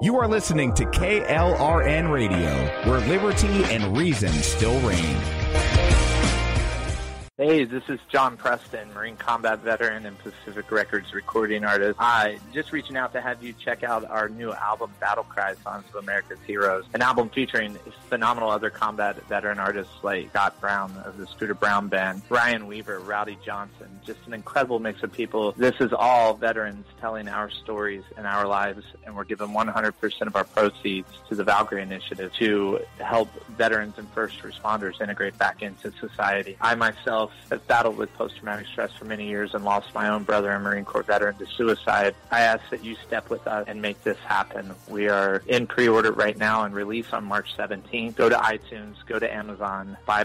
You are listening to KLRN Radio, where liberty and reason still reign. Hey, this is John Preston, Marine Combat Veteran and Pacific Records recording artist. Just reaching out to have you check out our new album, Battle Cry, Songs of America's Heroes, an album featuring phenomenal other combat veteran artists like Scott Brown of the Scooter Brown Band, Ryan Weaver, Rowdy Johnson, just an incredible mix of people. This is all veterans telling our stories and our lives, and we're giving 100% of our proceeds to the Valkyrie Initiative to help veterans and first responders integrate back into society. I myself have battled with post-traumatic stress for many years and lost my own brother, a Marine Corps veteran, to suicide. I ask that you step with us and make this happen. We are in pre-order right now and release on March 17th. Go to iTunes, go to Amazon, buy.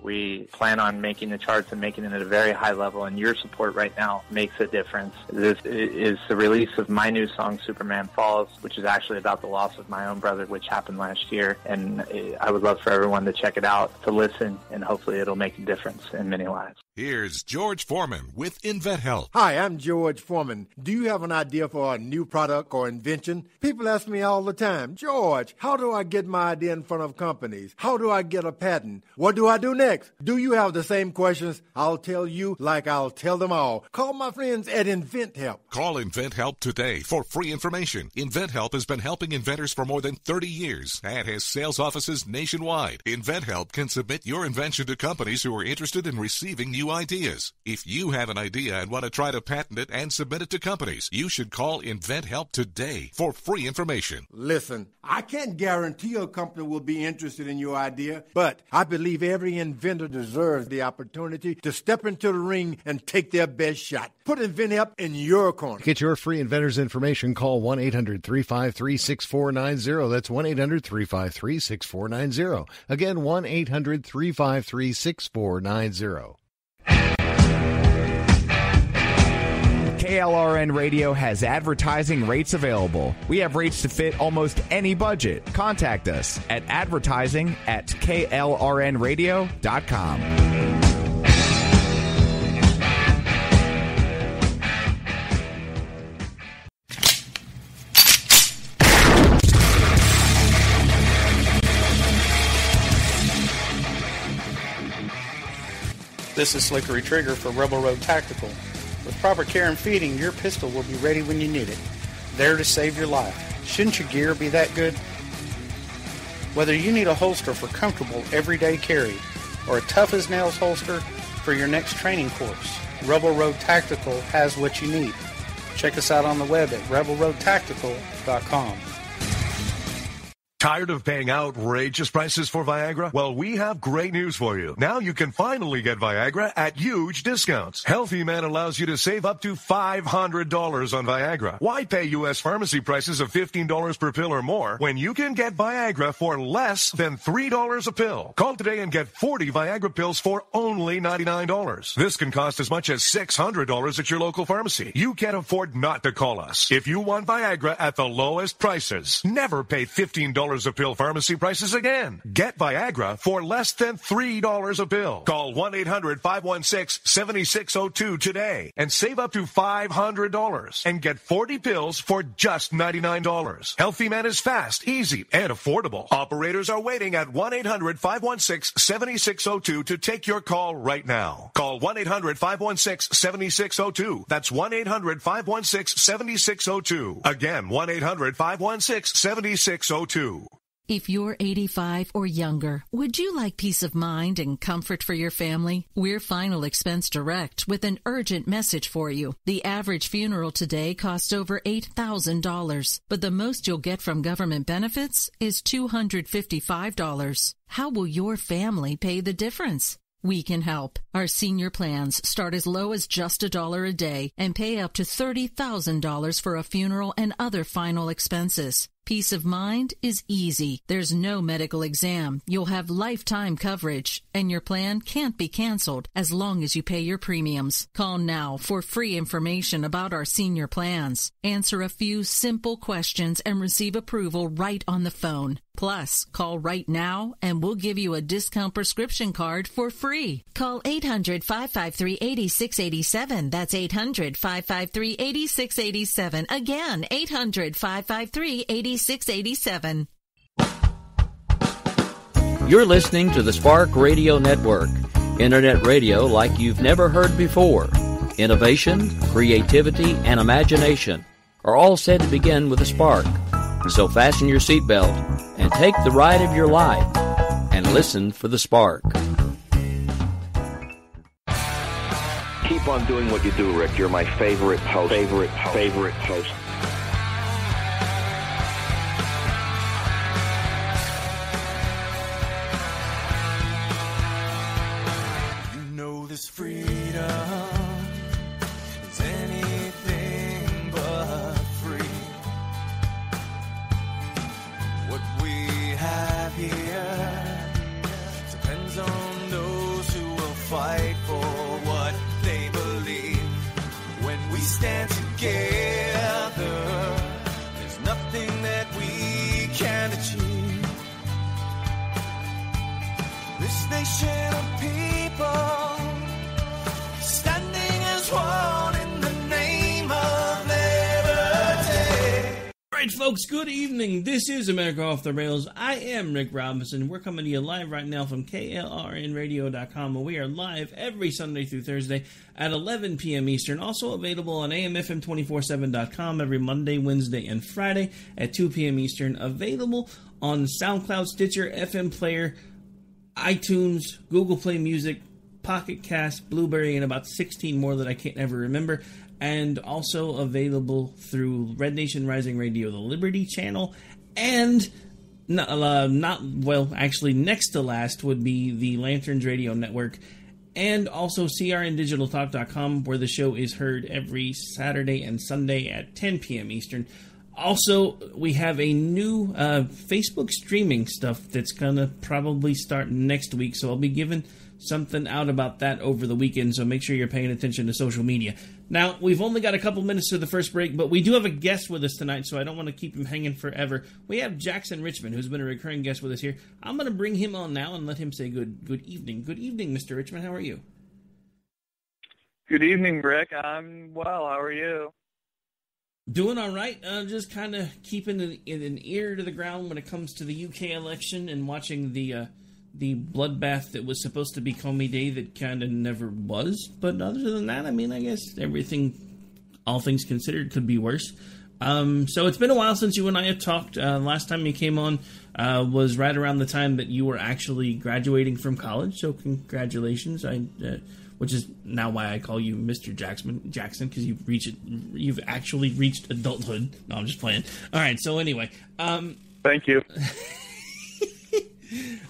We plan on making the charts and making it at a very high level, and your support right now makes a difference. This is the release of my new song, Superman Falls, which is actually about the loss of my own brother, which happened last year, and I would love for everyone to check it out, to listen, and hopefully it'll make a difference in many lives. Here's George Foreman with InventHelp. Hi, I'm George Foreman. Do you have an idea for a new product or invention? People ask me all the time, George, how do I get my idea in front of companies? How do I get a patent? What do I do next? Do you have the same questions? I'll tell you like I'll tell them all. Call my friends at InventHelp. Call InventHelp today for free information. InventHelp has been helping inventors for more than 30 years and has sales offices nationwide. InventHelp can submit your invention to companies who are interested in receiving new ideas. If you have an idea and want to try to patent it and submit it to companies, you should call InventHelp today for free information. Listen, I can't guarantee a company will be interested in your idea, but I believe every inventor deserves the opportunity to step into the ring and take their best shot. Put InventHelp in your corner. To get your free inventor's information, call 1-800-353-6490. That's 1-800-353-6490. Again, 1-800-353-6490. KLRN Radio has advertising rates available. We have rates to fit almost any budget. Contact us at advertising@klrnradio.com. This is Slickery Trigger for Rebel Road Tactical. With proper care and feeding, your pistol will be ready when you need it, there to save your life. Shouldn't your gear be that good? Whether you need a holster for comfortable everyday carry or a tough-as-nails holster for your next training course, Rebel Road Tactical has what you need. Check us out on the web at rebelroadtactical.com. Tired of paying outrageous prices for Viagra? Well, we have great news for you. Now you can finally get Viagra at huge discounts. Healthy Man allows you to save up to $500 on Viagra. Why pay U.S. pharmacy prices of $15 per pill or more when you can get Viagra for less than $3 a pill? Call today and get 40 Viagra pills for only $99. This can cost as much as $600 at your local pharmacy. You can't afford not to call us. If you want Viagra at the lowest prices, never pay $15 a pill pharmacy prices again. Get Viagra for less than $3 a pill. Call 1-800-516-7602 today and save up to $500 and get 40 pills for just $99. Healthy Man is fast, easy, and affordable. Operators are waiting at 1-800-516-7602 to take your call right now. Call 1-800-516-7602. That's 1-800-516-7602. Again, 1-800-516-7602. If you're 85 or younger, would you like peace of mind and comfort for your family? We're Final Expense Direct with an urgent message for you. The average funeral today costs over $8,000, but the most you'll get from government benefits is $255. How will your family pay the difference? We can help. Our senior plans start as low as just $1 a day and pay up to $30,000 for a funeral and other final expenses. Peace of mind is easy. There's no medical exam. You'll have lifetime coverage, and your plan can't be canceled as long as you pay your premiums. Call now for free information about our senior plans. Answer a few simple questions and receive approval right on the phone. Plus, call right now and we'll give you a discount prescription card for free. Call 800-553-8687. That's 800-553-8687. Again, 800-553-8687. You're listening to the Spark Radio Network, internet radio like you've never heard before. Innovation, creativity, and imagination are all said to begin with a spark. So fasten your seatbelt and take the ride of your life and listen for the spark. Keep on doing what you do, Rick. You're my favorite host. Favorite host. You know this freedom is anything but free. What we have here depends on those who will fight for what they believe. When we stand together, there's nothing that we can't achieve. This nation of people standing as one in the name of liberty. All right, folks, good evening. This is America Off the Rails. I am Rick Robinson. We're coming to you live right now from KLRNradio.com, and we are live every Sunday through Thursday at 11 p.m. Eastern. Also available on AMFM247.com every Monday, Wednesday, and Friday at 2 p.m. Eastern. Available on SoundCloud, Stitcher, FM Player, iTunes, Google Play Music, Pocket Cast, Blueberry, and about 16 more that I can't ever remember. And also available through Red Nation Rising Radio, the Liberty Channel, and next to last would be the Lanterns Radio Network, and also crndigitaltalk.com, where the show is heard every Saturday and Sunday at 10 p.m. Eastern. Also, we have a new Facebook streaming stuff that's going to probably start next week, so I'll be giving something out about that over the weekend, so make sure you're paying attention to social media. Now, we've only got a couple minutes to the first break, but we do have a guest with us tonight, so I don't want to keep him hanging forever. We have Jackson Richman, who's been a recurring guest with us here. I'm going to bring him on now and let him say good evening. Good evening, Mr. Richman. How are you? Good evening, Rick. I'm well. How are you? Doing all right. Just kind of keeping an ear to the ground when it comes to the UK election and watching the bloodbath that was supposed to be Comeyday that kind of never was. But other than that, I mean, I guess everything, all things considered, could be worse. So it's been a while since you and I have talked. Last time you came on was right around the time that you were actually graduating from college. So congratulations. Which is now why I call you Mr. Jackson, because you've actually reached adulthood. No, I'm just playing. All right. So anyway, thank you.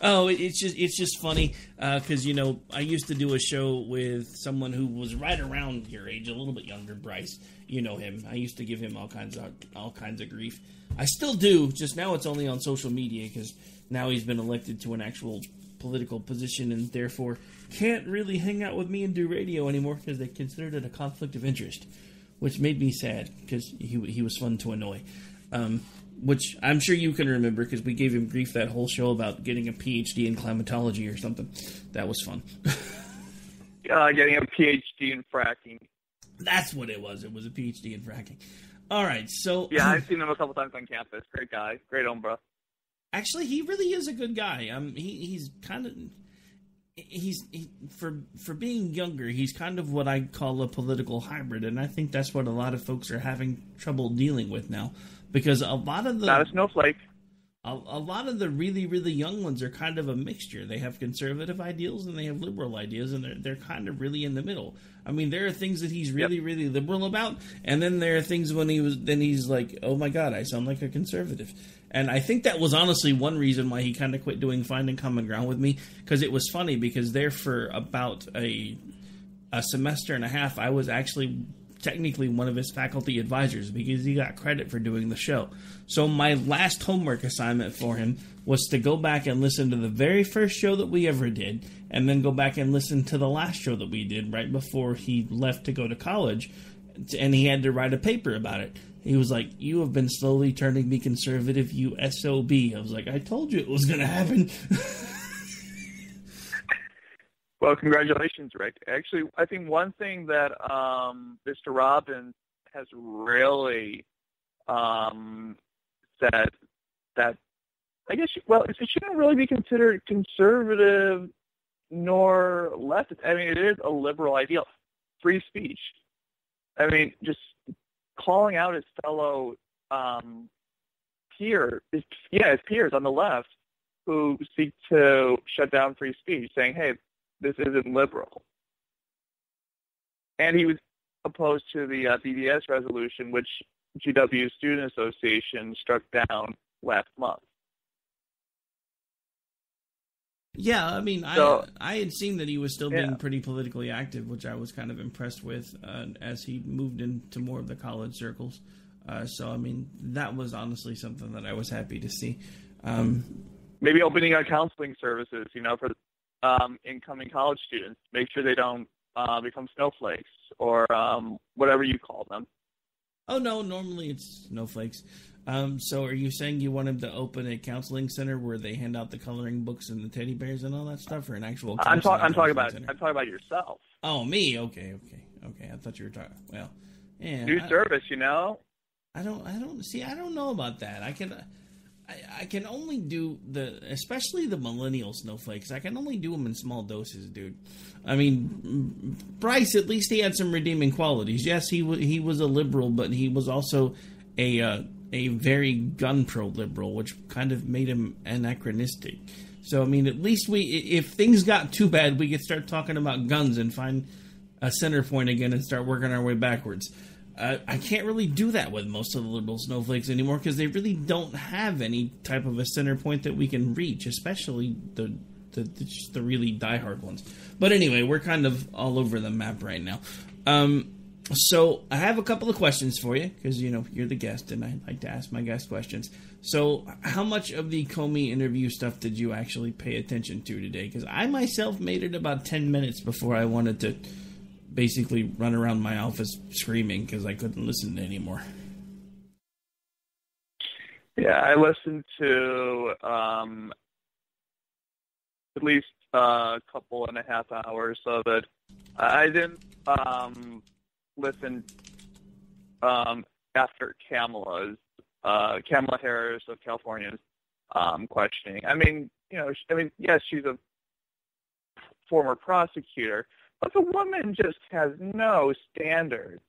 Oh, it's just funny because I used to do a show with someone who was right around your age, a little bit younger, Bryce. You know him. I used to give him all kinds of grief. I still do. Just now, it's only on social media because now he's been elected to an actual political position and therefore can't really hang out with me and do radio anymore because they considered it a conflict of interest, which made me sad because he was fun to annoy. Which I'm sure you can remember because we gave him grief that whole show about getting a PhD in climatology or something. That was fun. Getting a PhD in fracking. That's what it was. It was a PhD in fracking. All right, so... Yeah, I've seen him a couple times on campus. Great guy. Great hombre. Actually, he really is a good guy. He's kind of... For being younger, he's kind of what I call a political hybrid, and I think that's what a lot of folks are having trouble dealing with now. Because a lot of the... Not a snowflake. A lot of the really, really young ones are kind of a mixture. They have conservative ideals and they have liberal ideas, and they're kind of really in the middle. I mean, there are things that he's really, really liberal about, and then there are things when he's like, oh my God, I sound like a conservative. And I think that was honestly one reason why he kind of quit doing Finding Common Ground with me, because it was funny, because there for about a semester and a half, I was actually technically one of his faculty advisors because he got credit for doing the show. So my last homework assignment for him was to go back and listen to the very first show that we ever did, and then go back and listen to the last show that we did right before he left to go to college, and he had to write a paper about it. He was like, "You have been slowly turning me conservative, you SOB." I was like, "I told you it was going to happen." Well, congratulations, Rick. Actually, I think one thing that Mr. Robbins has really said that, I guess, it shouldn't really be considered conservative nor leftist. I mean, it is a liberal ideal. Free speech. I mean, just calling out his fellow his peers on the left who seek to shut down free speech, saying, hey, this isn't liberal. And he was opposed to the BDS resolution, which GW Student Association struck down last month. Yeah, I mean, So, I had seen that he was still being pretty politically active, which I was kind of impressed with as he moved into more of the college circles. So, I mean, that was honestly something that I was happy to see. Maybe opening up counseling services, for incoming college students. Make sure they don't become snowflakes or whatever you call them. Oh, no, normally it's snowflakes. So are you saying you want him to open a counseling center where they hand out the coloring books and the teddy bears and all that stuff, or an actual I'm talking about center? I'm talking about yourself. Oh, me? Okay. I thought you were talking. Well, yeah. New service, I don't know about that. I can only do especially the millennial snowflakes. I can only do them in small doses, dude. I mean, Bryce, at least he had some redeeming qualities. Yes, he was a liberal, but he was also a very gun pro liberal, which kind of made him anachronistic. So, I mean, at least if things got too bad, we could start talking about guns and find a center point again and start working our way backwards. I can't really do that with most of the liberal snowflakes anymore because they really don't have any type of a center point that we can reach, especially the really diehard ones. But anyway, we're kind of all over the map right now. So I have a couple of questions for you because, you're the guest and I like to ask my guest questions. So how much of the Comey interview stuff did you actually pay attention to today? Because I myself made it about 10 minutes before I wanted to basically run around my office screaming because I couldn't listen anymore. Yeah, I listened to at least a couple and a half hours of it. I didn't listen after Kamala Harris of California's questioning. I mean, yes, she's a former prosecutor, but the woman just has no standards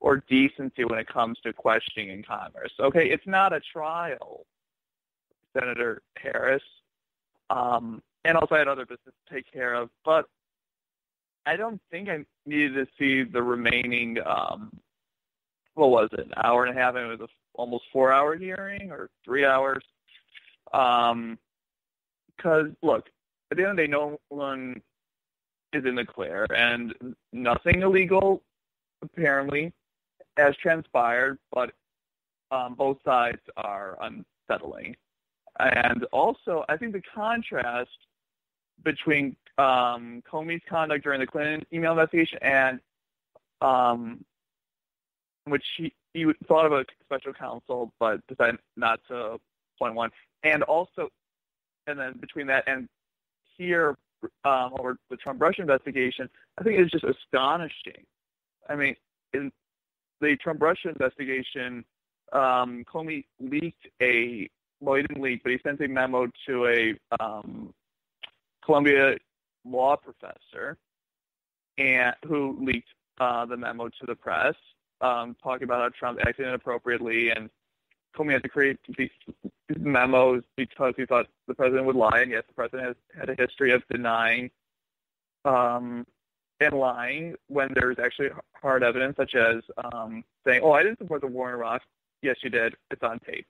or decency when it comes to questioning in Congress. Okay, it's not a trial, Senator Harris. And also I had other business to take care of, but I don't think I needed to see the remaining, what was it, an hour and a half? It was an almost 4-hour hearing or 3 hours. Because, look, at the end of the day, no one is in the clear, and nothing illegal, apparently, has transpired, but both sides are unsettling. And also, I think the contrast between Comey's conduct during the Clinton email investigation and which he thought of a special counsel but decided not to appoint one, and then between that and here over the Trump-Russia investigation, I think it's just astonishing. I mean, in the Trump-Russia investigation, Comey leaked he didn't leak, but he sent a memo to a Columbia law professor and who leaked the memo to the press, talking about how Trump acted inappropriately, and Comey had to create these memos because he thought the president would lie, and yes, the president has had a history of denying and lying when there's actually hard evidence, such as saying, I didn't support the war in Iraq. Yes, you did. It's on tape.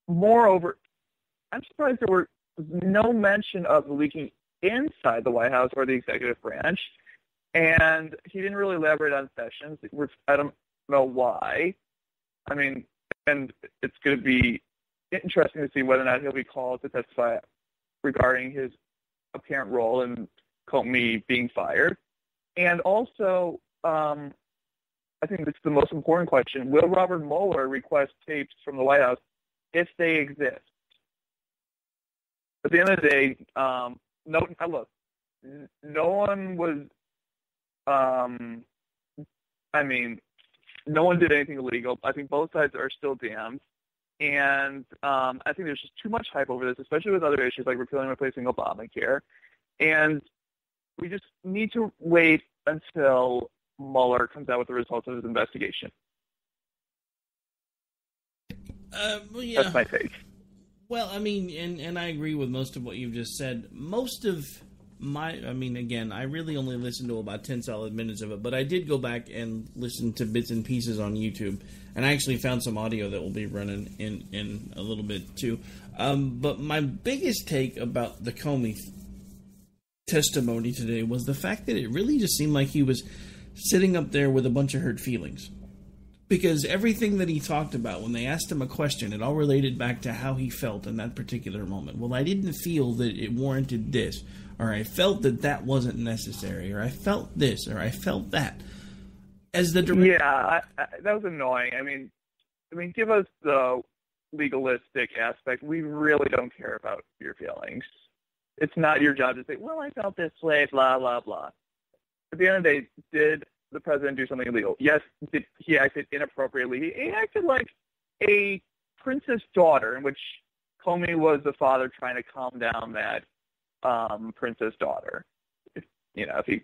Moreover, I'm surprised there were no mention of leaking inside the White House or the executive branch, and he didn't really elaborate on Sessions. I don't know why. I mean, and it's going to be interesting to see whether or not he'll be called to testify regarding his apparent role in Comey being fired. And also, I think this is the most important question. Will Robert Mueller request tapes from the White House if they exist? At the end of the day, no one was, no one did anything illegal. I think both sides are still damned. And I think there's just too much hype over this, especially with other issues like repealing and replacing Obamacare. And we just need to wait until Mueller comes out with the results of his investigation. Yeah. That's my take. Well, I mean, and I agree with most of what you've just said. Most of again, I really only listened to about 10 solid minutes of it, but I did go back and listen to bits and pieces on YouTube, and I actually found some audio that will be running in a little bit too. But my biggest take about the Comey testimony today was the fact that it really just seemed like he was sitting up there with a bunch of hurt feelings. Because everything that he talked about, when they asked him a question, it all related back to how he felt in that particular moment. Well, I didn't feel that it warranted this, or I felt that that wasn't necessary, or I felt this, or I felt that. As the director, yeah, that was annoying. I mean, give us the legalistic aspect. We really don't care about your feelings. It's not your job to say, well, I felt this way, blah, blah, blah. At the end of the day, did the president do something illegal? Yes. Did he acted inappropriately? He acted like a princess daughter, in which Comey was the father trying to calm down that princess daughter. If you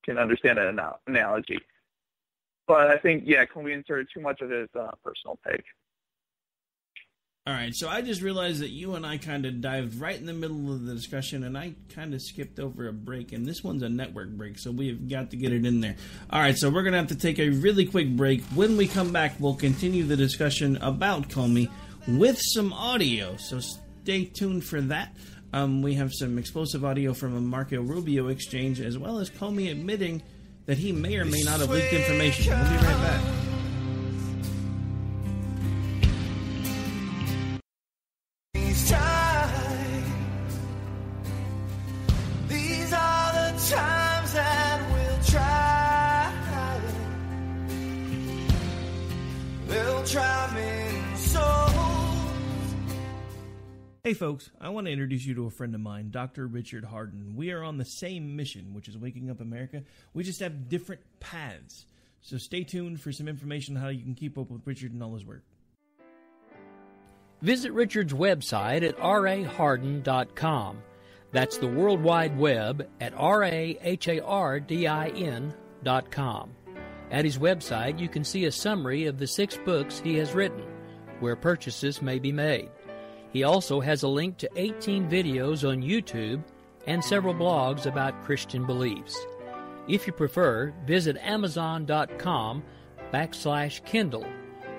can understand an analogy. But I think, Comey inserted too much of his personal take. All right, so I just realized that you and I kind of dived right in the middle of the discussion, and I kind of skipped over a break, and this one's a network break, so we've got to get it in there. All right, so we're going to have to take a really quick break. When we come back, we'll continue the discussion about Comey with some audio, so stay tuned for that. We have some explosive audio from a Marco Rubio exchange, as well as Comey admitting that he may or may not have leaked information. We'll be right back. These are the times that we'll try. They'll try many souls. Hey folks, I want to introduce you to a friend of mine, Dr. Richard Harden. We are on the same mission, which is waking up America. We just have different paths. So stay tuned for some information on how you can keep up with Richard and all his work. Visit Richard's website at rahardin.com. That's the World Wide Web at rahardin.com. At his website, you can see a summary of the 6 books he has written, where purchases may be made. He also has a link to 18 videos on YouTube and several blogs about Christian beliefs. If you prefer, visit amazon.com/Kindle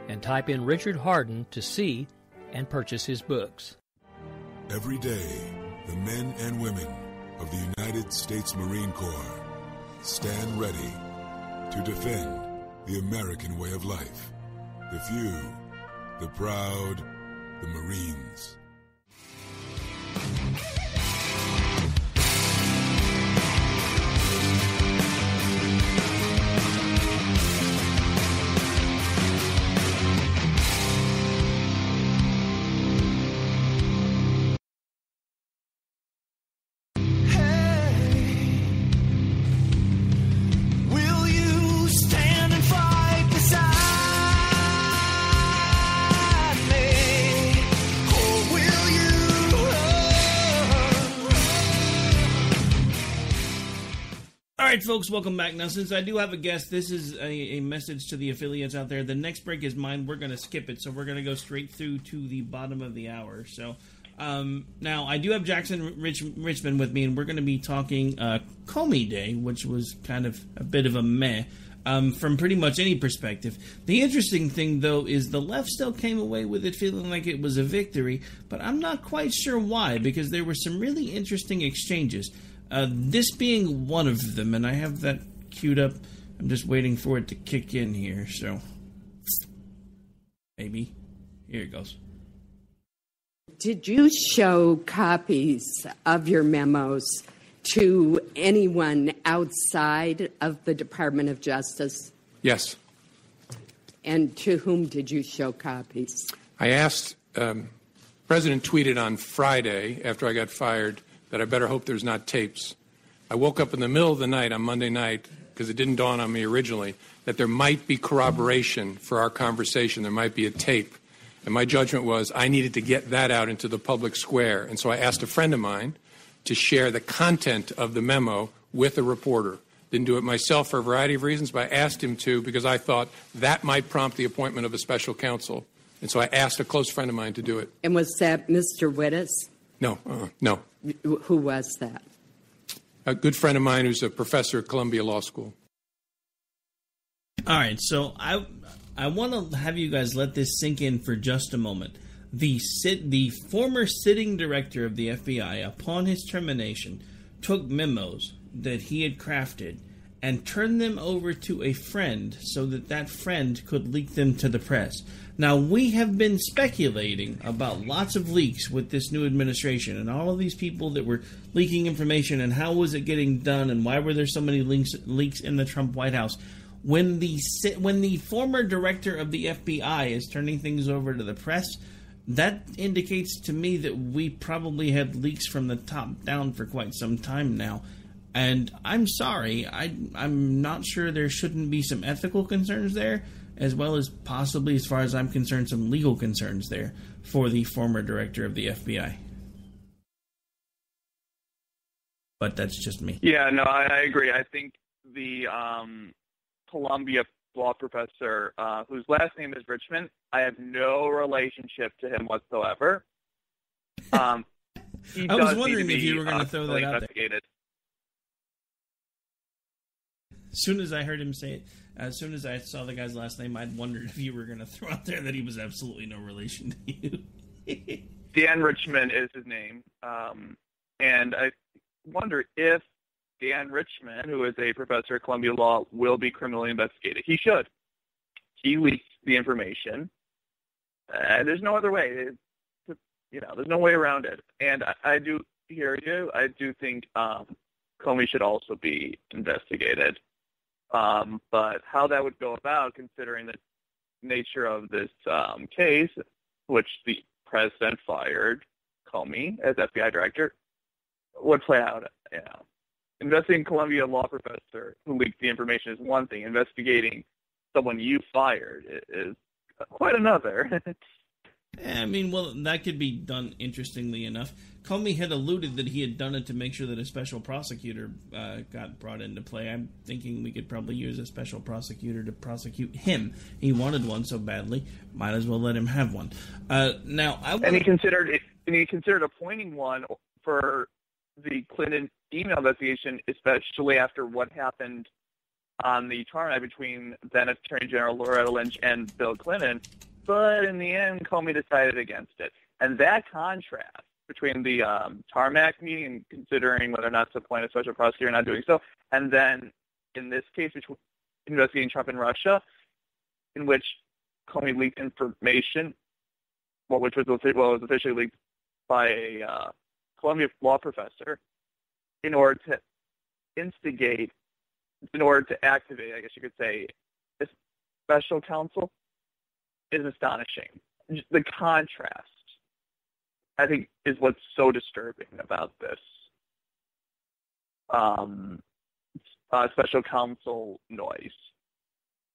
and type in Richard Harden to see and purchase his books. Every day, the men and women of the United States Marine Corps stand ready to defend the American way of life. The few, the proud, the Marines. All right, folks, welcome back. Now, since I do have a guest, this is a message to the affiliates out there. The next break is mine. We're going to skip it, so we're going to go straight through to the bottom of the hour. So, now, I do have Jackson Richman with me, and we're going to be talking Comeyday, which was kind of a bit of a meh from pretty much any perspective. The interesting thing, though, is the left still came away with it feeling like it was a victory, but I'm not quite sure why, because there were some really interesting exchanges. This being one of them, and I have that queued up. I'm just waiting for it to kick in here, so maybe. Here it goes. Did you show copies of your memos to anyone outside of the Department of Justice? Yes. And to whom did you show copies? I asked, President tweeted on Friday after I got fired that I better hope there's not tapes. I woke up in the middle of the night on Monday night, because it didn't dawn on me originally, that there might be corroboration for our conversation. There might be a tape. And my judgment was I needed to get that out into the public square. And so I asked a friend of mine to share the content of the memo with a reporter. Didn't do it myself for a variety of reasons, but I asked him to because I thought that might prompt the appointment of a special counsel. And so I asked a close friend of mine to do it. And was that Mr. Wittes? No, no. Who was that? A good friend of mine who's a professor at Columbia Law School. All right, so I want to have you guys let this sink in for just a moment. The former sitting director of the FBI, upon his termination, took memos that he had crafted and turned them over to a friend so that that friend could leak them to the press. Now, we have been speculating about lots of leaks with this new administration and all of these people that were leaking information and how was it getting done and why were there so many leaks in the Trump White House. When the former director of the FBI is turning things over to the press, that indicates to me that we probably had leaks from the top down for quite some time now. And I'm sorry, I'm not sure there shouldn't be some ethical concerns there, as well as possibly, as far as I'm concerned, some legal concerns there for the former director of the FBI. But that's just me. Yeah, no, I agree. I think the Columbia law professor, whose last name is Richman, I have no relationship to him whatsoever. I was wondering if you were going to throw that out there. As soon as I heard him say it, as soon as I saw the guy's last name, I'd wondered if you were going to throw out there that he was absolutely no relation to you. Dan Richman is his name. And I wonder if Dan Richman, who is a professor at Columbia Law, will be criminally investigated. He should. He leaked the information. There's no other way. There's no way around it. And I do hear you. I do think Comey should also be investigated. But how that would go about, considering the nature of this case, which the president fired Comey as FBI director, would play out. Investigating Columbia law professor who leaked the information is one thing. Investigating someone you fired is quite another. I mean, well, that could be done interestingly enough. Comey had alluded that he had done it to make sure that a special prosecutor got brought into play. I'm thinking we could probably use a special prosecutor to prosecute him. He wanted one so badly, might as well let him have one. And he considered appointing one for the Clinton email investigation, especially after what happened on the tarmac between then Attorney General Loretta Lynch and Bill Clinton. But in the end, Comey decided against it. And that contrast between the tarmac meeting and considering whether or not to appoint a special prosecutor and not doing so, and then in this case, investigating Trump and Russia, in which Comey leaked information, which was officially leaked by a Columbia law professor, in order to activate, I guess you could say, a special counsel, is astonishing. The contrast, I think, is what's so disturbing about this special counsel noise.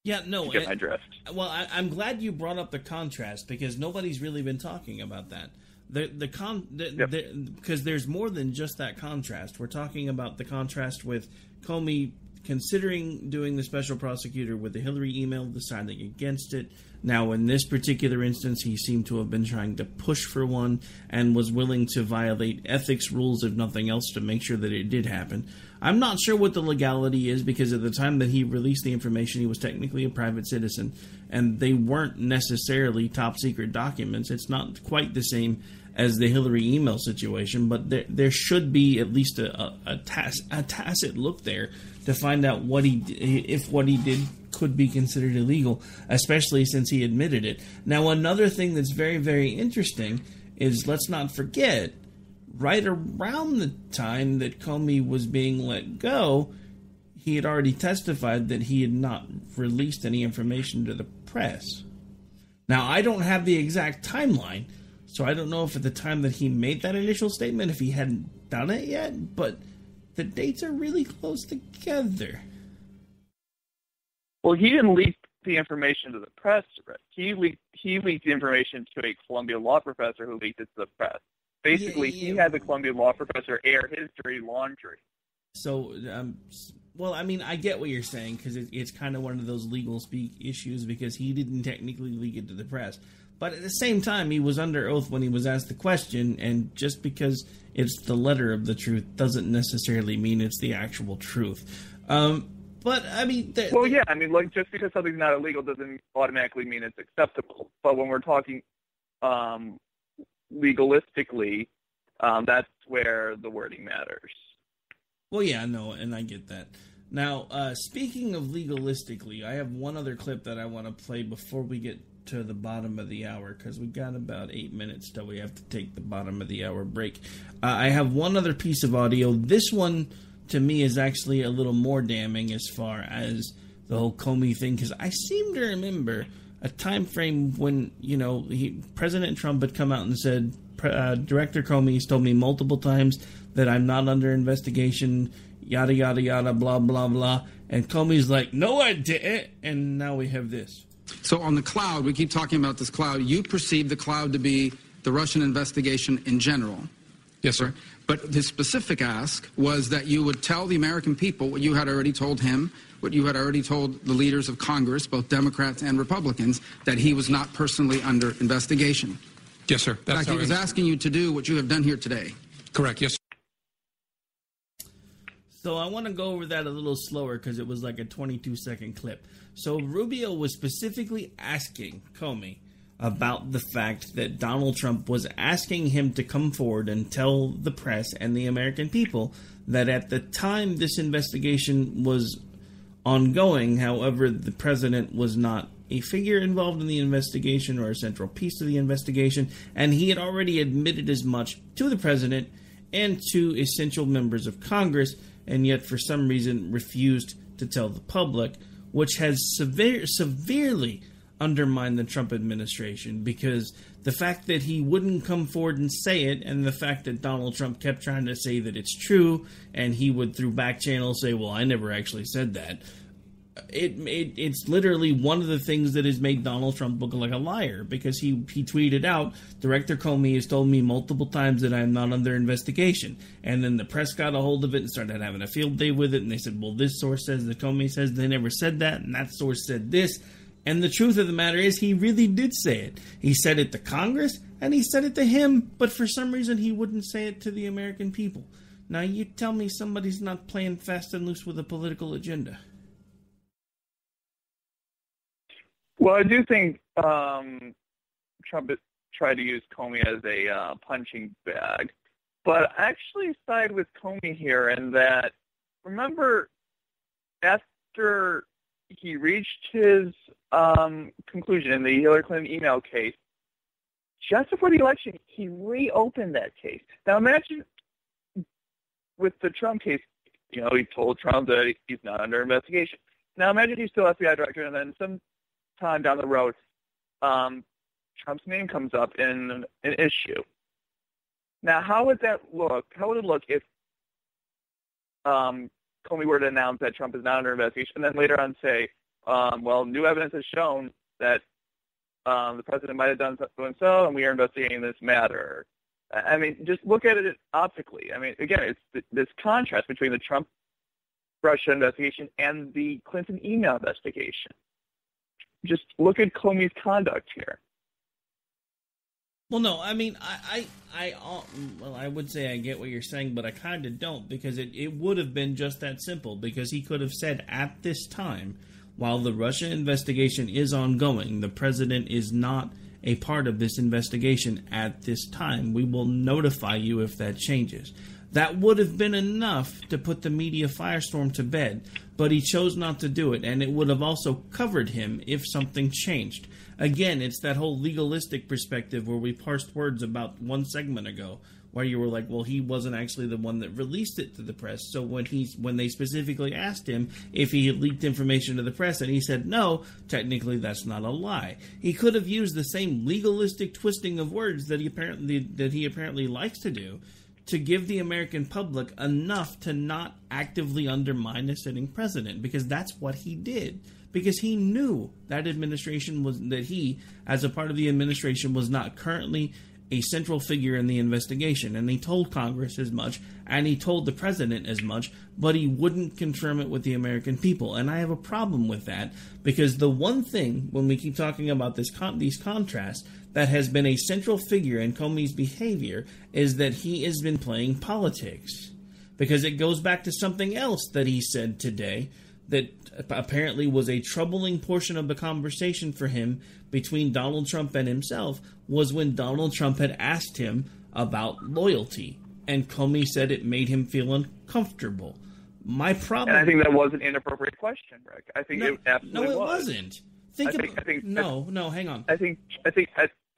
Yeah, no. You get my drift. Well, I'm glad you brought up the contrast because nobody's really been talking about that. Because there's more than just that contrast. We're talking about the contrast with Comey considering doing the special prosecutor with the Hillary email, deciding against it. Now, in this particular instance, he seemed to have been trying to push for one and was willing to violate ethics rules, if nothing else, to make sure that it did happen. I'm not sure what the legality is because at the time that he released the information, he was technically a private citizen, and they weren't necessarily top-secret documents. It's not quite the same as the Hillary email situation, but there should be at least a tacit look there to find out if what he did could be considered illegal, especially since he admitted it. Now, another thing that's very, very interesting is, let's not forget, right around the time that Comey was being let go, he had already testified that he had not released any information to the press. Now, I don't have the exact timeline, so I don't know if at the time that he made that initial statement, if he hadn't done it yet, but the dates are really close together. Well, he didn't leak the information to the press. He leaked the information to a Columbia law professor who leaked it to the press. Basically, he had the Columbia law professor air his dirty laundry. So, well, I mean, I get what you're saying, because it's kind of one of those legal speak issues, because he didn't technically leak it to the press. But at the same time, he was under oath when he was asked the question, and just because it's the letter of the truth doesn't necessarily mean it's the actual truth. But, I mean... Well, yeah, I mean, like, just because something's not illegal doesn't automatically mean it's acceptable. But when we're talking legalistically, that's where the wording matters. Well, yeah, no, and I get that. Now, speaking of legalistically, I have one other clip that I want to play before we get to the bottom of the hour, because we've got about 8 minutes till we have to take the bottom of the hour break. I have one other piece of audio. This one, to me, is actually a little more damning as far as the whole Comey thing, because I seem to remember a time frame when, you know, President Trump had come out and said, Director Comey has told me multiple times that I'm not under investigation, yada, yada, yada, blah, blah, blah. And Comey's like, no, I didn't. And now we have this. So on the cloud, we keep talking about this cloud. You perceive the cloud to be the Russian investigation in general. Yes, sir. Right? But his specific ask was that you would tell the American people what you had already told him, what you had already told the leaders of Congress, both Democrats and Republicans, that he was not personally under investigation. Yes, sir. In fact, he was asking you to do what you have done here today. Correct, yes, sir. So I want to go over that a little slower because it was like a 22-second clip. So Rubio was specifically asking Comey about the fact that Donald Trump was asking him to come forward and tell the press and the American people that at the time this investigation was ongoing, however, the president was not a figure involved in the investigation or a central piece of the investigation, and he had already admitted as much to the president and to essential members of Congress, and yet for some reason refused to tell the public, which has severely undermined the Trump administration, because the fact that he wouldn't come forward and say it, and the fact that Donald Trump kept trying to say that it's true, and he would through back channels say, well, I never actually said that, it's literally one of the things that has made Donald Trump look like a liar, because he tweeted out, Director Comey has told me multiple times that I'm not under investigation. And then the press got a hold of it and started having a field day with it, and they said, well, this source says that Comey says they never said that, and that source said this. And the truth of the matter is he really did say it. He said it to Congress, and he said it to him, but for some reason he wouldn't say it to the American people. Now you tell me somebody's not playing fast and loose with a political agenda. Well, I do think Trump tried to use Comey as a punching bag, but I actually side with Comey here in that, remember, after he reached his conclusion in the Hillary Clinton email case, just before the election, he reopened that case. Now imagine with the Trump case, you know, he told Trump that he's not under investigation. Now imagine he's still FBI director, and then some time down the road, Trump's name comes up in an issue. Now, how would that look? How would it look if Comey were to announce that Trump is not under investigation, and then later on say, well, new evidence has shown that the president might have done so, and we are investigating this matter. I mean, just look at it optically. I mean, again, it's this contrast between the Trump-Russia investigation and the Clinton email investigation. Just look at Comey's conduct here. Well, no, I mean, I would say I get what you're saying, but I kind of don't, because it would have been just that simple, because he could have said at this time, while the Russia investigation is ongoing, the president is not a part of this investigation at this time. We will notify you if that changes. That would have been enough to put the media firestorm to bed, but he chose not to do it, and it would have also covered him if something changed. Again, it's that whole legalistic perspective where we parsed words about one segment ago, where you were like, well, he wasn't actually the one that released it to the press. So when they specifically asked him if he had leaked information to the press and he said no, technically that's not a lie. He could have used the same legalistic twisting of words that he apparently likes to do to give the American public enough to not actively undermine a sitting president, because that's what he did. Because he knew that he, as a part of the administration, was not currently a central figure in the investigation. And he told Congress as much, and he told the president as much, but he wouldn't confirm it with the American people. And I have a problem with that, because the one thing, when we keep talking about these contrasts, that has been a central figure in Comey's behavior is that he has been playing politics. Because it goes back to something else that he said today that apparently was a troubling portion of the conversation for him between Donald Trump and himself, was when Donald Trump had asked him about loyalty. And Comey said it made him feel uncomfortable. My problem... And I think that was an inappropriate question, Rick. I think it absolutely was. No, it wasn't. Hang on. I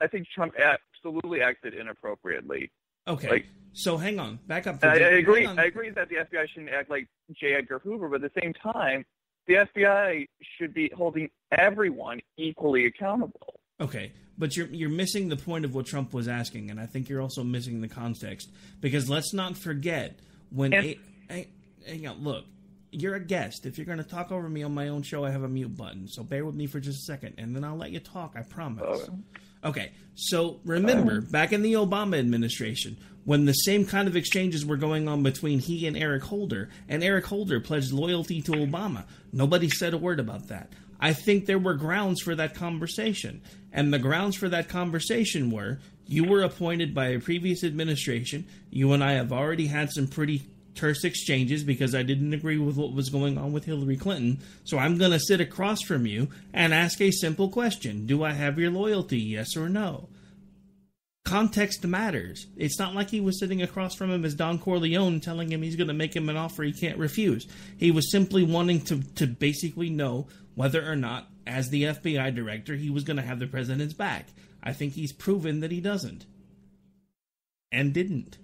think Trump absolutely acted inappropriately. Okay, so hang on. Back up. I agree. I agree that the FBI shouldn't act like J. Edgar Hoover, but at the same time, the FBI should be holding everyone equally accountable. Okay, but you're missing the point of what Trump was asking, and I think you're also missing the context. Because let's not forget when... hang on, look. You're a guest. If you're going to talk over me on my own show, I have a mute button. So bear with me for just a second, and then I'll let you talk, I promise. Okay, so remember, back in the Obama administration, when the same kind of exchanges were going on between he and Eric Holder pledged loyalty to Obama. Nobody said a word about that. I think there were grounds for that conversation. And the grounds for that conversation were, you were appointed by a previous administration. You and I have already had some pretty terse exchanges because I didn't agree with what was going on with Hillary Clinton. So I'm going to sit across from you and ask a simple question. Do I have your loyalty, yes or no? Context matters. It's not like he was sitting across from him as Don Corleone telling him he's going to make him an offer he can't refuse. He was simply wanting to basically know whether or not, as the FBI director, he was going to have the president's back. I think he's proven that he doesn't. And didn't.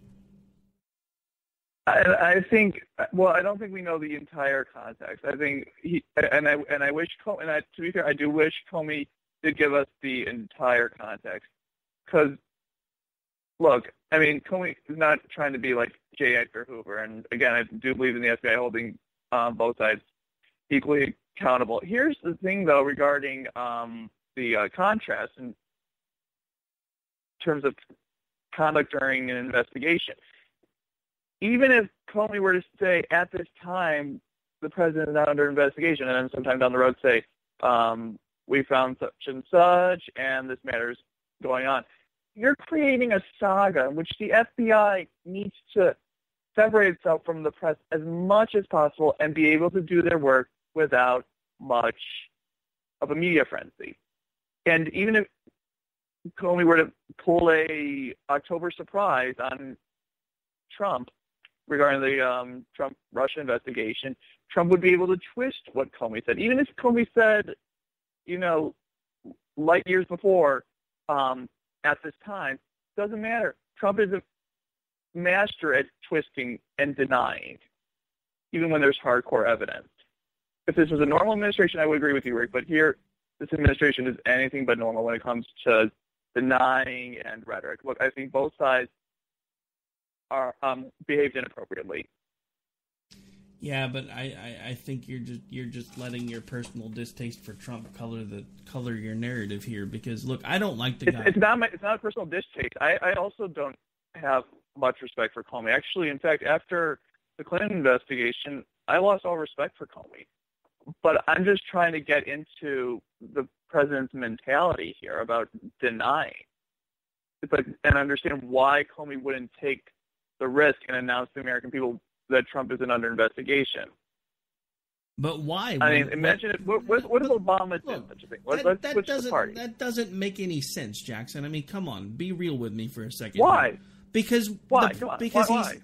I think. Well, I don't think we know the entire context. I think I wish. To be fair, I do wish Comey did give us the entire context. Because, look, I mean, Comey is not trying to be like J. Edgar Hoover, and again, I do believe in the FBI holding both sides equally accountable. Here's the thing, though, regarding the contrast in terms of conduct during an investigation. Even if Comey were to say, at this time, the president is not under investigation, and then sometime down the road say, we found such and such, and this matter is going on, you're creating a saga in which the FBI needs to separate itself from the press as much as possible and be able to do their work without much of a media frenzy. And even if Comey were to pull a October surprise on Trump regarding the Trump-Russia investigation, Trump would be able to twist what Comey said. Even if Comey said, light years before, at this time, doesn't matter. Trump is a master at twisting and denying, even when there's hardcore evidence. If this was a normal administration, I would agree with you, Rick, but here, this administration is anything but normal when it comes to denying and rhetoric. Look, I think both sides are behaved inappropriately. Yeah, but I think you're just letting your personal distaste for Trump color your narrative here, because look, I don't like the guy. It's not a personal distaste. I also don't have much respect for Comey. Actually, in fact, after the Clinton investigation, I lost all respect for Comey. But I'm just trying to get into the president's mentality here about denying, and understand why Comey wouldn't take the risk and announce to the American people that Trump isn't under investigation. But why? I mean, imagine it. What if Obama did such a thing? Let's switch the party. That doesn't make any sense, Jackson. I mean, come on, be real with me for a second. Why? Because why?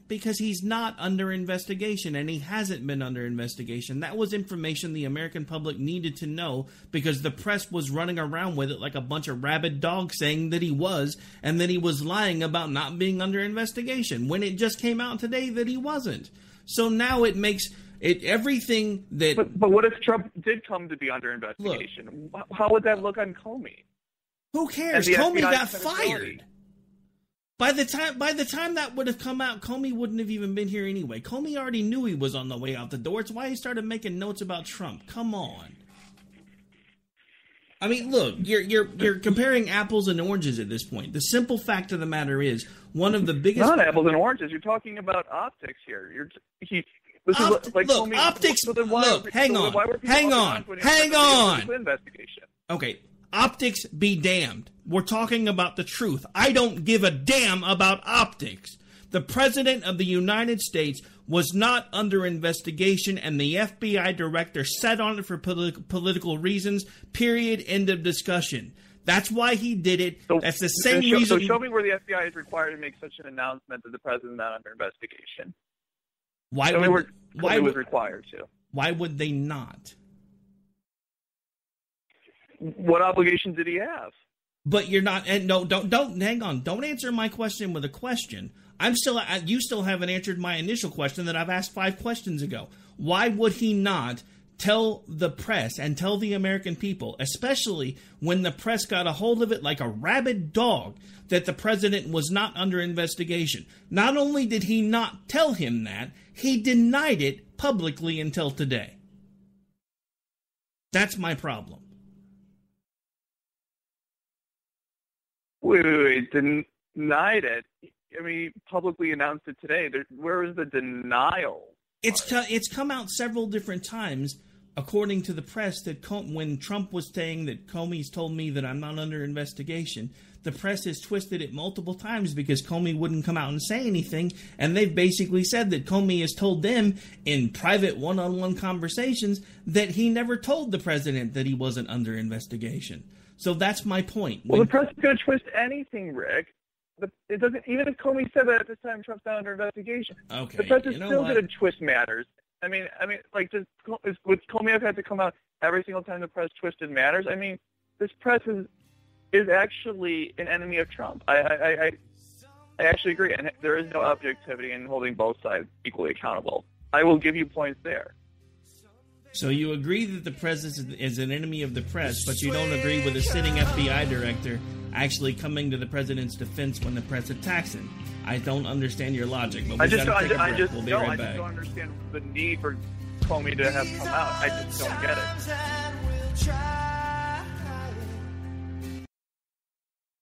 Because he's not under investigation, and he hasn't been under investigation. That was information the American public needed to know because the press was running around with it like a bunch of rabid dogs saying that he was, and that he was lying about not being under investigation when it just came out today that he wasn't. So now it makes it everything that. But what if Trump did come to be under investigation? How would that look on Comey? Who cares? Comey got fired. By the time that would have come out, Comey wouldn't have even been here anyway. Comey already knew he was on the way out the door. It's why he started making notes about Trump. Come on. I mean, look, you're comparing apples and oranges at this point. The simple fact of the matter is, one of the biggest... Not apples and oranges. You're talking about optics here. Optics. Look, hang on. Okay. Optics be damned. We're talking about the truth. I don't give a damn about optics. The President of the United States was not under investigation, and the FBI director sat on it for political reasons, period, end of discussion. That's why he did it. That's the same reason... So show me where the FBI is required to make such an announcement that the President is not under investigation. Why was required to? Why would they not? What obligation did he have? But you're not, and no, don't hang on. Don't answer my question with a question. You still haven't answered my initial question that I've asked 5 questions ago. Why would he not tell the press and tell the American people, especially when the press got a hold of it like a rabid dog, that the president was not under investigation? Not only did he not tell him that, he denied it publicly until today. That's my problem. Wait, denied it? I mean, he publicly announced it today. Where is the denial? It's come out several different times, according to the press, that when Trump was saying that Comey's told me that I'm not under investigation, the press has twisted it multiple times because Comey wouldn't come out and say anything, and they've basically said that Comey has told them in private one-on-one conversations that he never told the president that he wasn't under investigation. So that's my point. Well, the press is going to twist anything, Rick. It doesn't. Even if Comey said that at this time, Trump's not under investigation. Okay, the press is still going to twist matters. I mean, like, would Comey have had to come out every single time the press twisted matters? I mean, this press is actually an enemy of Trump. I actually agree, and there is no objectivity in holding both sides equally accountable. I will give you points there. So you agree that the press is an enemy of the press, but you don't agree with a sitting FBI director actually coming to the president's defense when the press attacks him. I don't understand your logic, but we'll be right back. I just don't understand the need for Comey to have come out. I just don't get it.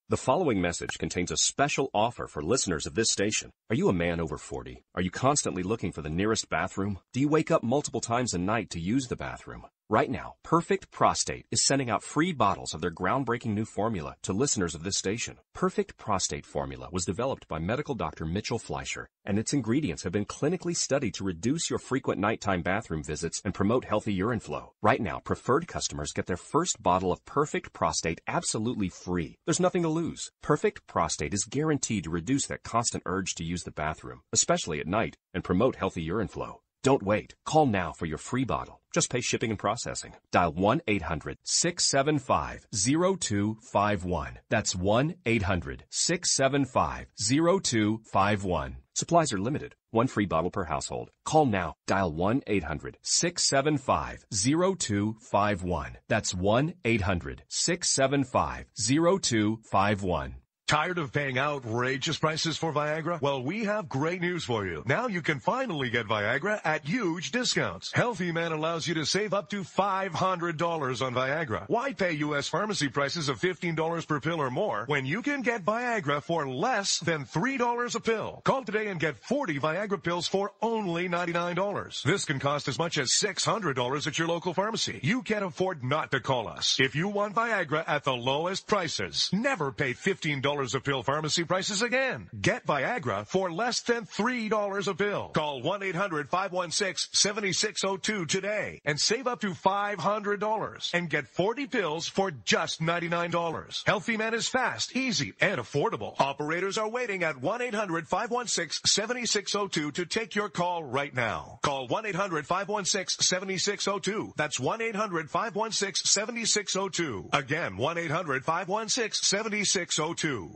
The following message contains a special offer for listeners of this station. Are you a man over 40? Are you constantly looking for the nearest bathroom? Do you wake up multiple times a night to use the bathroom? Right now, Perfect Prostate is sending out free bottles of their groundbreaking new formula to listeners of this station. Perfect Prostate Formula was developed by medical doctor Mitchell Fleischer, and its ingredients have been clinically studied to reduce your frequent nighttime bathroom visits and promote healthy urine flow. Right now, preferred customers get their first bottle of Perfect Prostate absolutely free. There's nothing to lose. Perfect Prostate is guaranteed to reduce that constant urge to use the bathroom, especially at night, and promote healthy urine flow. Don't wait. Call now for your free bottle. Just pay shipping and processing. Dial 1-800-675-0251. That's 1-800-675-0251. Supplies are limited. One free bottle per household. Call now. Dial 1-800-675-0251. That's 1-800-675-0251. Tired of paying outrageous prices for Viagra? Well, we have great news for you. Now you can finally get Viagra at huge discounts. Healthy Man allows you to save up to $500 on Viagra. Why pay U.S. pharmacy prices of $15 per pill or more when you can get Viagra for less than $3 a pill? Call today and get 40 Viagra pills for only $99. This can cost as much as $600 at your local pharmacy. You can't afford not to call us. If you want Viagra at the lowest prices, never pay $15 $3 a pill pharmacy prices again. Get Viagra for less than $3 a pill. Call 1-800-516-7602 today and save up to $500 and get 40 pills for just $99. Healthy Man is fast, easy, and affordable. Operators are waiting at 1-800-516-7602 to take your call right now. Call 1-800-516-7602. That's 1-800-516-7602. Again, 1-800-516-7602.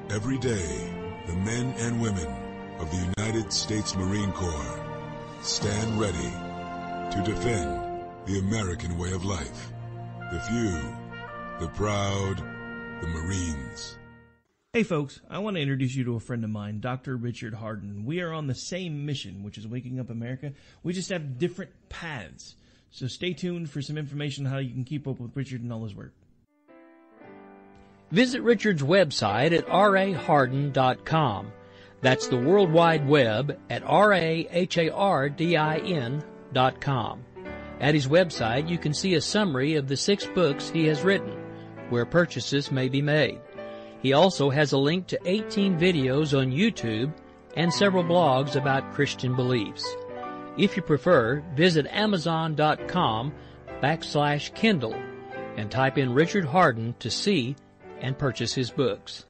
Every day, the men and women of the United States Marine Corps stand ready to defend the American way of life. The few, the proud, the Marines. Hey folks, I want to introduce you to a friend of mine, Dr. Richard Harden. We are on the same mission, which is waking up America. We just have different paths. So stay tuned for some information on how you can keep up with Richard and all his work. Visit Richard's website at raharden.com. That's the World Wide Web at RAHARDIN.com. At his website, you can see a summary of the 6 books he has written, where purchases may be made. He also has a link to 18 videos on YouTube and several blogs about Christian beliefs. If you prefer, visit Amazon.com/Kindle and type in Richard Harden to see and purchase his books.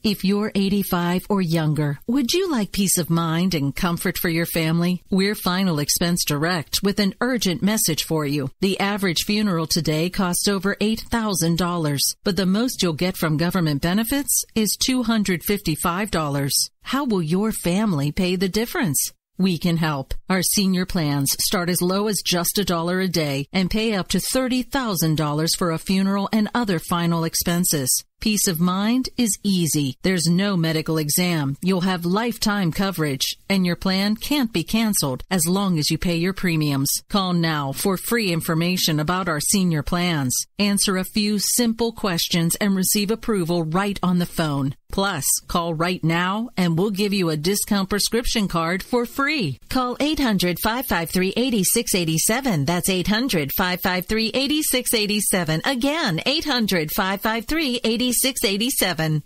If you're 85 or younger, would you like peace of mind and comfort for your family? We're Final Expense Direct with an urgent message for you. The average funeral today costs over $8,000, but the most you'll get from government benefits is $255. How will your family pay the difference? We can help. Our senior plans start as low as just $1 a day and pay up to $30,000 for a funeral and other final expenses. Peace of mind is easy. There's no medical exam. You'll have lifetime coverage, and your plan can't be canceled as long as you pay your premiums. Call now for free information about our senior plans. Answer a few simple questions and receive approval right on the phone. Plus, call right now and we'll give you a discount prescription card for free. Call 800-553-8687. That's 800-553-8687. Again, 800-553-8687. 8687.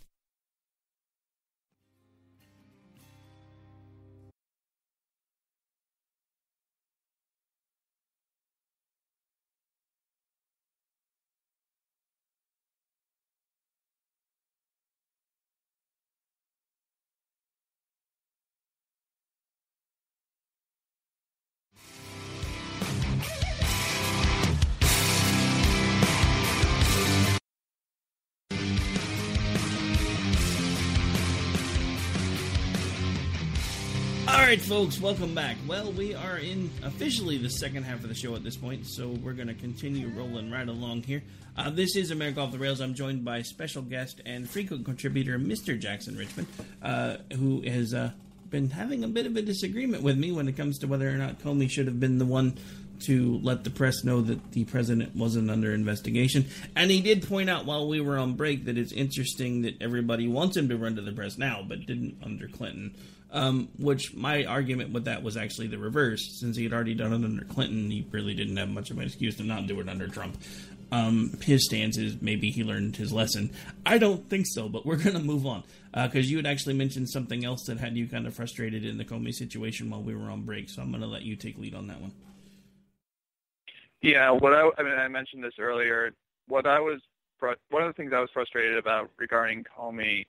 All right, folks, welcome back. Well, we are in officially the second half of the show at this point, so we're going to continue rolling right along here. This is America Off the Rails. I'm joined by special guest and frequent contributor, Mr. Jackson Richman, who has been having a bit of a disagreement with me when it comes to whether or not Comey should have been the one to let the press know that the president wasn't under investigation. And he did point out while we were on break that it's interesting that everybody wants him to run to the press now, but didn't under Clinton. Which my argument with that was actually the reverse. Since he had already done it under Clinton, he really didn't have much of an excuse to not do it under Trump. His stance is maybe he learned his lesson. I don't think so, but we're going to move on. Because you had actually mentioned something else that had you kind of frustrated in the Comey situation while we were on break, so I'm going to let you take lead on that one. Yeah, I mentioned this earlier. One of the things I was frustrated about regarding Comey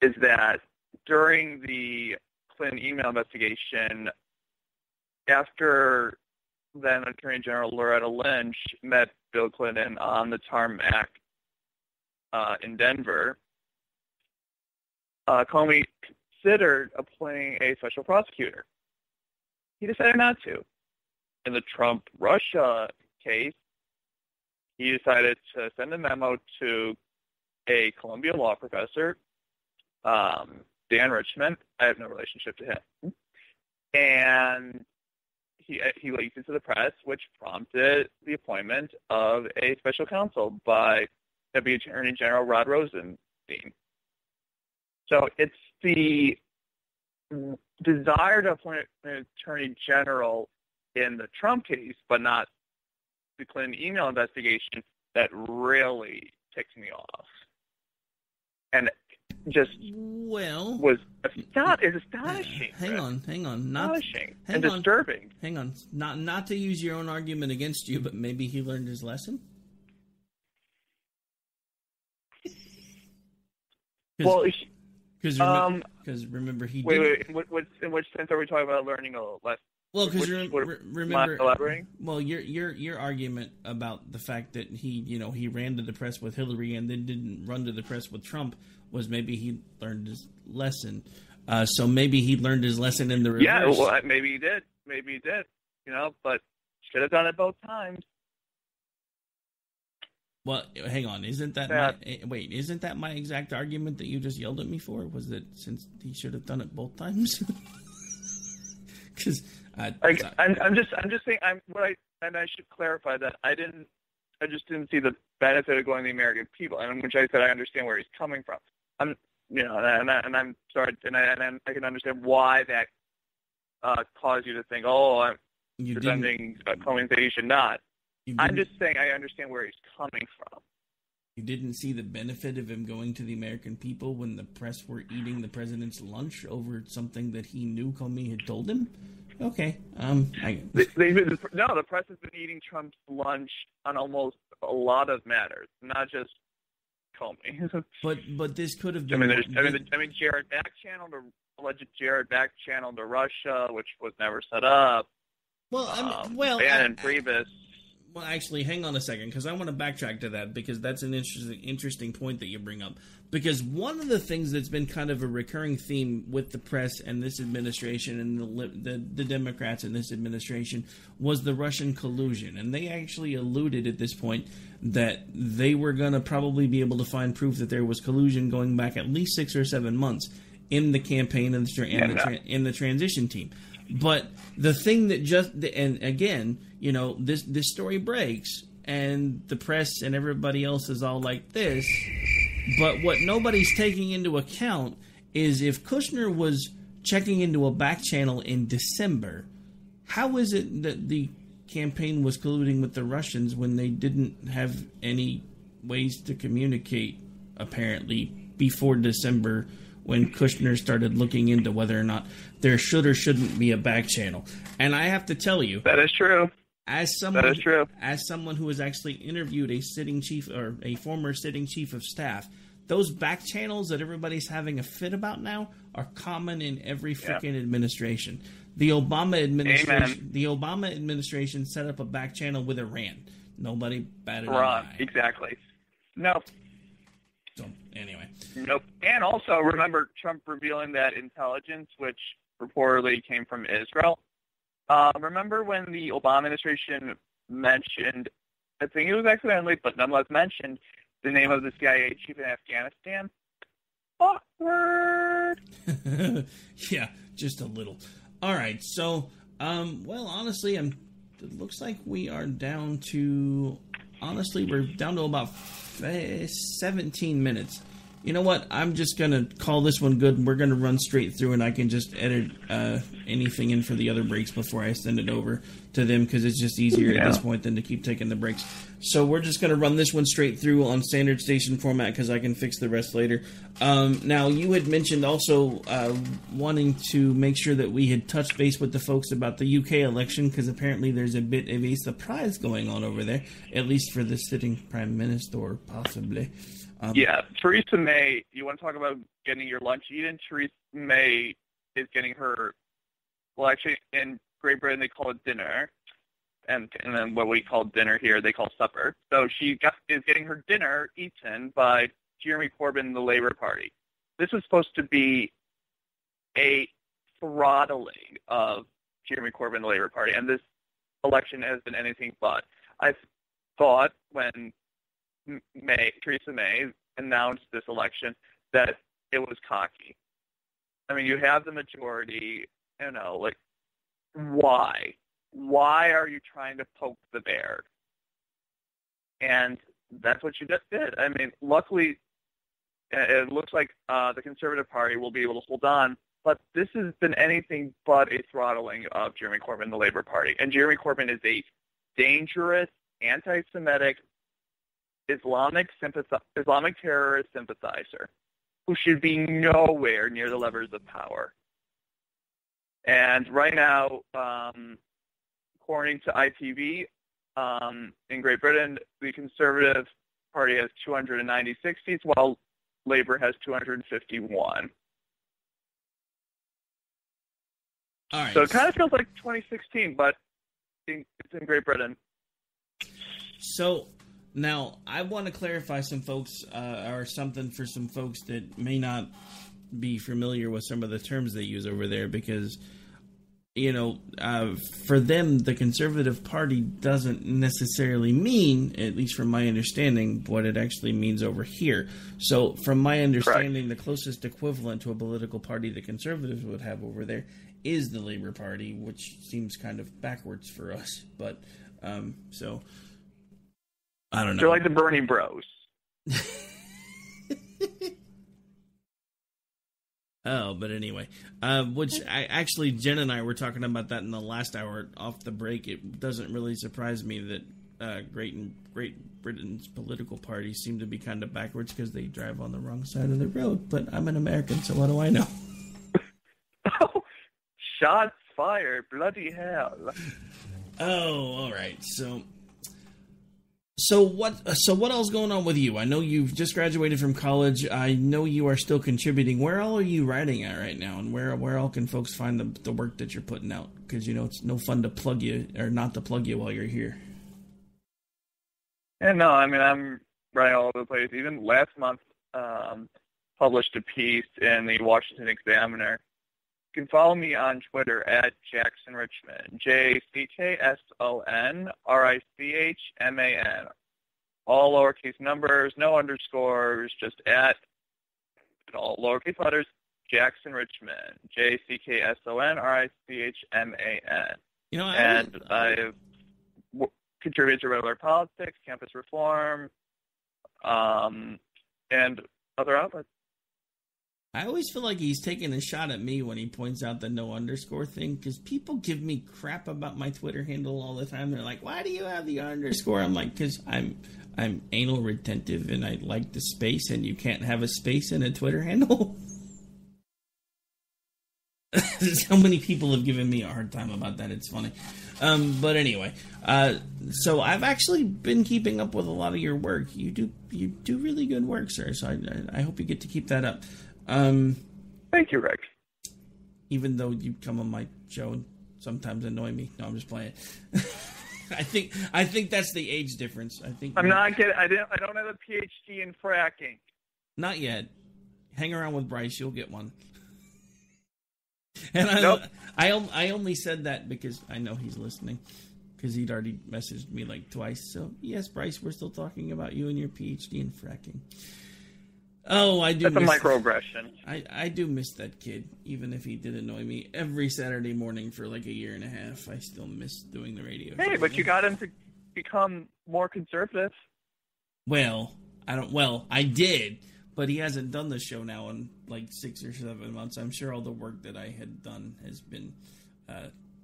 is that during the Clinton email investigation, after then Attorney General Loretta Lynch met Bill Clinton on the tarmac in Denver, Comey considered appointing a special prosecutor. He decided not to. In the Trump-Russia case, he decided to send a memo to a Columbia law professor, Dan Richman. I have no relationship to him. And he leaked into the press, which prompted the appointment of a special counsel by Deputy Attorney General Rod Rosenstein. So it's the desire to appoint an Attorney General in the Trump case, but not the Clinton email investigation, that really ticked me off. And just was astonishing. Hang on. Astonishing Hang and on. disturbing. Hang on. Not to use your own argument against you, but maybe he learned his lesson? Well, because remember he wait. In which sense are we talking about learning a lesson? Well, because remember, elaborating? Well, your argument about the fact that he ran to the press with Hillary and then didn't run to the press with Trump was maybe he learned his lesson. So maybe he learned his lesson in the reverse. Yeah, well, maybe he did. But should have done it both times. Well, hang on. Isn't that my exact argument that you just yelled at me for? Was that since he should have done it both times? Because I'm just saying. I should clarify that I just didn't see the benefit of going to the American people, and which I said I understand where he's coming from. And I'm sorry, and I can understand why that caused you to think, I'm presenting Comey that he should not. I'm just saying I understand where he's coming from. You didn't see the benefit of him going to the American people when the press were eating the president's lunch over something that he knew Comey had told him? Okay. The press has been eating Trump's lunch on almost a lot of matters, not just Comey. But this could have been. Jared alleged Jared back channel to Russia, which was never set up. And Priebus. Well, actually, hang on a second, because I want to backtrack to that, because that's an interesting point that you bring up. Because one of the things that's been kind of a recurring theme with the press and this administration and the Democrats in this administration was the Russian collusion. And they actually alluded at this point that they were going to probably be able to find proof that there was collusion going back at least 6 or 7 months in the campaign and in the transition team. But the thing that and again, this story breaks and the press and everybody else is all like this. But what nobody's taking into account is if Kushner was checking into a back channel in December, how is it that the campaign was colluding with the Russians when they didn't have any ways to communicate, apparently, before December, when Kushner started looking into whether or not there should or shouldn't be a back channel? And I have to tell you, that is true. As someone who has actually interviewed a sitting chief or a former sitting chief of staff, those back channels that everybody's having a fit about now are common in every freaking administration. The Obama administration set up a back channel with Iran. Nobody batted an eye. Exactly. No. So anyway. Nope. And also remember Trump revealing that intelligence, which reportedly came from Israel. Remember when the Obama administration mentioned, I think it was accidentally, but nonetheless mentioned, the name of the CIA chief in Afghanistan? Awkward. Yeah, just a little. All right, so, honestly, it looks like we are down to, we're down to about 17 minutes. You know what? I'm just going to call this one good. We're going to run straight through, and I can just edit anything in for the other breaks before I send it over to them, because it's just easier at this point than to keep taking the breaks. So we're just going to run this one straight through on standard station format, because I can fix the rest later. Now, you had mentioned also wanting to make sure that we had touched base with the folks about the UK election, because apparently there's a bit of a surprise going on over there, at least for the sitting Prime Minister, possibly. Theresa May, you want to talk about getting your lunch eaten? Theresa May is getting her, well, actually, in Great Britain, they call it dinner. And then what we call dinner here, they call supper. So she is getting her dinner eaten by Jeremy Corbyn and the Labour Party. This was supposed to be a throttling of Jeremy Corbyn and the Labour Party, and this election has been anything but. I thought when Theresa May announced this election that it was cocky. I mean, you have the majority, why? Why are you trying to poke the bear? And that's what you just did. I mean, luckily, it looks like the Conservative Party will be able to hold on, but this has been anything but a throttling of Jeremy Corbyn and the Labour Party. And Jeremy Corbyn is a dangerous, anti-Semitic, Islamic terrorist sympathizer who should be nowhere near the levers of power. And right now, according to ITV, in Great Britain, the Conservative Party has 296 seats, while Labour has 251. All right. So it kind of feels like 2016, but it's in Great Britain. So now I want to clarify some folks, or something for some folks that may not be familiar with some of the terms they use over there, because for them, the Conservative Party doesn't necessarily mean, at least from my understanding, what it actually means over here. So from my understanding, The closest equivalent to a political party the Conservatives would have over there is the Labour Party, which seems kind of backwards for us. But, so, I don't know. They're like the Bernie Bros. Oh, but anyway, Jen and I were talking about that in the last hour off the break. It doesn't really surprise me that Great Britain's political parties seem to be kind of backwards because they drive on the wrong side of the road. But I'm an American, so what do I know? Oh, shots fired! Bloody hell! Oh, all right. So what else going on with you? I know you've just graduated from college. I know you are still contributing. Where all are you writing at right now, and where all can folks find the work that you're putting out? Because it's no fun to plug you or not to plug you while you're here. Yeah, no, I mean I'm writing all over the place. Even last month, published a piece in the Washington Examiner. You can follow me on Twitter at Jackson Richman, JacksonRichman. All lowercase numbers, no underscores, just at all lowercase letters, Jackson Richman, JacksonRichman. And I've contributed to Regular Politics, Campus Reform, and other outlets. I always feel like he's taking a shot at me when he points out the no underscore thing, because people give me crap about my Twitter handle all the time. They're like, why do you have the underscore? I'm like, because I'm anal retentive and I like the space, and you can't have a space in a Twitter handle. So many people have given me a hard time about that. It's funny. But anyway, so I've actually been keeping up with a lot of your work. You do really good work, sir. So I hope you get to keep that up. Thank you, Rick. Even though you come on my show and sometimes annoy me. No, I'm just playing. I think that's the age difference. I'm not kidding. I don't have a PhD in fracking. Not yet. Hang around with Bryce, you'll get one. And nope. I only said that because I know he's listening, because he'd already messaged me like twice. So yes, Bryce, we're still talking about you and your PhD in fracking. Oh, I do. That's a microaggression. I do miss that kid, even if he did annoy me every Saturday morning for like a year and a half. I still miss doing the radio. Hey, but you got him to become more conservative. Well, I did, but he hasn't done the show now in like 6 or 7 months. I'm sure all the work that I had done has been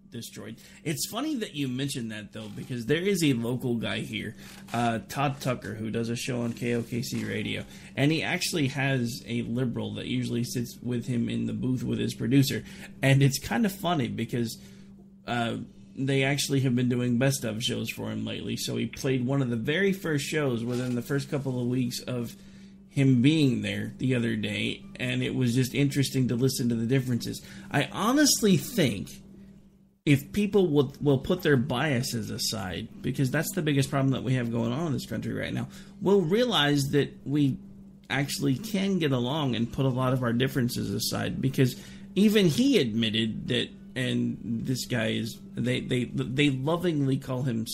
destroyed. It's funny that you mentioned that, though, because there is a local guy here, Todd Tucker, who does a show on KOKC Radio, and he actually has a liberal that usually sits with him in the booth with his producer, and it's kind of funny because they actually have been doing best of shows for him lately. So he played one of the very first shows within the first couple of weeks of him being there the other day, and it was just interesting to listen to the differences. I honestly think if people will put their biases aside, because that's the biggest problem that we have going on in this country right now, we'll realize that we actually can get along and put a lot of our differences aside, because even he admitted that, and this guy is, they lovingly call him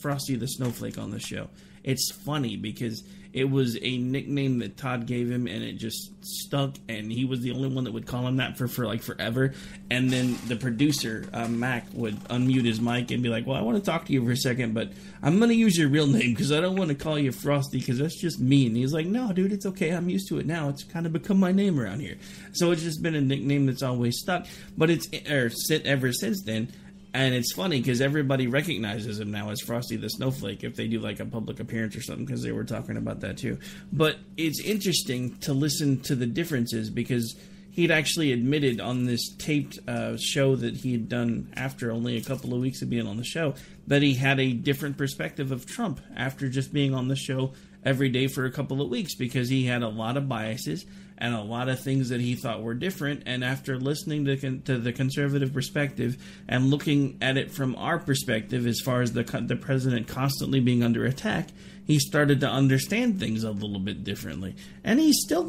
Frosty the Snowflake on the show. It's funny because it was a nickname that Todd gave him, and it just stuck, and he was the only one that would call him that for like forever. And then the producer, Mac, would unmute his mic and be like, well, I want to talk to you for a second, but I'm going to use your real name because I don't want to call you Frosty because that's just mean. And he's like, no, dude, it's okay. I'm used to it now. It's kind of become my name around here. So it's just been a nickname that's always stuck. But ever since then, And it's funny because everybody recognizes him now as Frosty the Snowflake if they do like a public appearance or something, because they were talking about that too. But it's interesting to listen to the differences, because he'd actually admitted on this taped show that he had done after only a couple of weeks of being on the show that he had a different perspective of Trump after just being on the show every day for a couple of weeks, because he had a lot of biases and a lot of things that he thought were different. And after listening to the conservative perspective and looking at it from our perspective, as far as the president constantly being under attack, he started to understand things a little bit differently. And he's still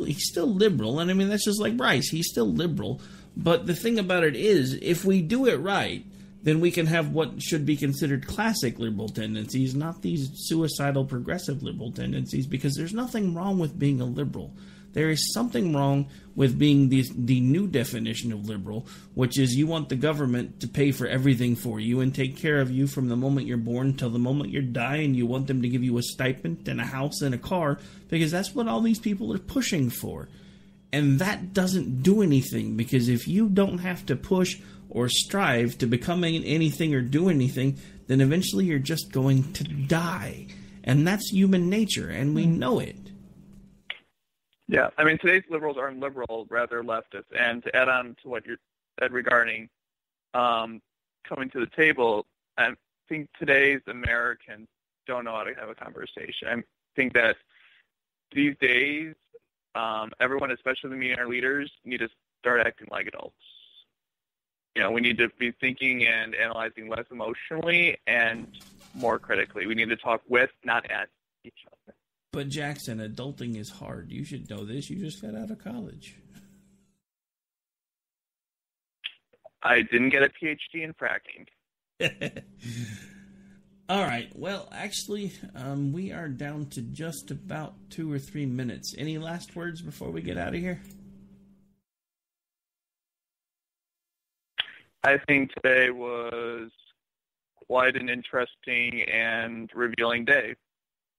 liberal. And I mean, that's just like Bryce. He's still liberal. But the thing about it is, if we do it right, then we can have what should be considered classic liberal tendencies, not these suicidal progressive liberal tendencies, because there's nothing wrong with being a liberal. There is something wrong with being the new definition of liberal, which is you want the government to pay for everything for you and take care of you from the moment you're born till the moment you die, and you want them to give you a stipend and a house and a car, because that's what all these people are pushing for. And that doesn't do anything, because if you don't have to push or strive to become anything or do anything, then eventually you're just going to die. And that's human nature, and we know it. Yeah, I mean, today's liberals aren't liberal, rather leftist. And to add on to what you said regarding coming to the table, I think today's Americans don't know how to have a conversation. I think that these days, everyone, especially the media and our leaders, need to start acting like adults. You know, we need to be thinking and analyzing less emotionally and more critically. We need to talk with, not at, each other. But Jackson, adulting is hard. You should know this. You just got out of college. I didn't get a PhD in fracking. All right. Well, actually, we are down to just about 2 or 3 minutes. Any last words before we get out of here? I think today was quite an interesting and revealing day.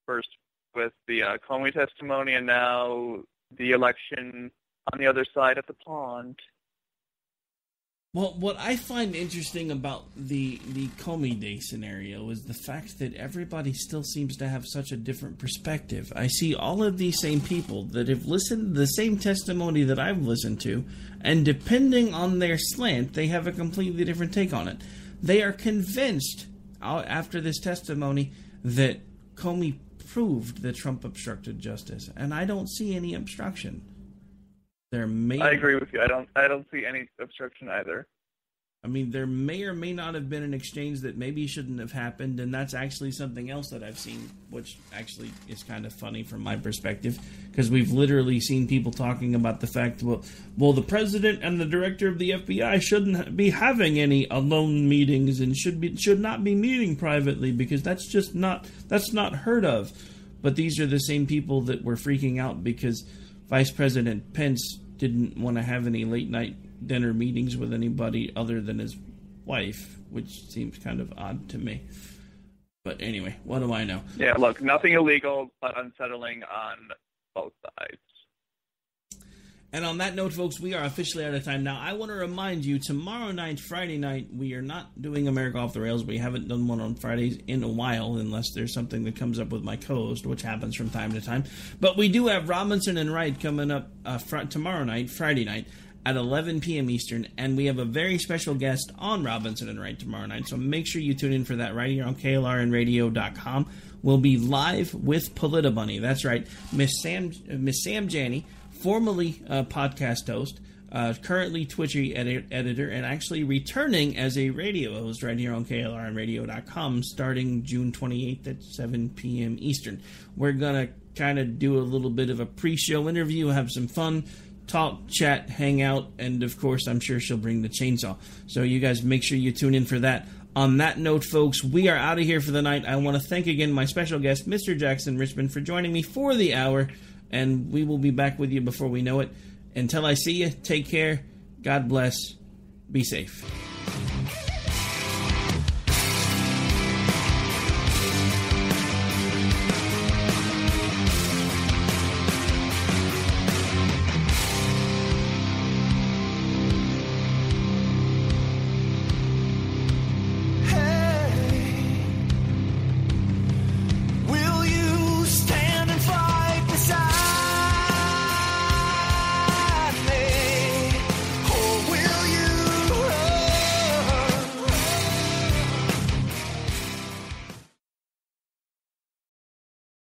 First with the Comey testimony, and now the election on the other side of the pond. Well, what I find interesting about the Comeyday scenario is the fact that everybody still seems to have such a different perspective. I see all of these same people that have listened to the same testimony that I've listened to, and depending on their slant, they have a completely different take on it. They are convinced, after this testimony, that Comey proved that Trump obstructed justice, and I don't see any obstruction. I agree with you. I don't see any obstruction either. I mean, there may or may not have been an exchange that maybe shouldn't have happened, and that's actually something else that I've seen, which actually is kind of funny from my perspective, because we've literally seen people talking about the fact, well, the president and the director of the FBI shouldn't be having any alone meetings and should not be meeting privately, because that's not heard of. But these are the same people that were freaking out because Vice President Pence didn't want to have any late-night dinner meetings with anybody other than his wife, which seems kind of odd to me. But anyway, what do I know? Yeah, look, nothing illegal, but unsettling on both sides. And on that note, folks, we are officially out of time. Now, I want to remind you, tomorrow night, Friday night, we are not doing America Off the Rails. We haven't done one on Fridays in a while, unless there's something that comes up with my co-host, which happens from time to time. But we do have Robinson and Wright coming up tomorrow night, Friday night, at 11 p.m. Eastern, and we have a very special guest on Robinson and Wright tomorrow night, so make sure you tune in for that right here on KLRNradio.com. We'll be live with Politabunny. That's right, Miss Sam Janney, formerly a podcast host, currently Twitchy editor, and actually returning as a radio host right here on KLRNradio.com starting June 28th at 7 p.m. Eastern. We're going to kind of do a little bit of a pre-show interview, have some fun, talk, chat, hang out, and of course, I'm sure she'll bring the chainsaw. So you guys make sure you tune in for that. On that note, folks, we are out of here for the night. I want to thank again my special guest, Mr. Jackson Richman, for joining me for the hour, and we will be back with you before we know it. Until I see you, take care, God bless, be safe.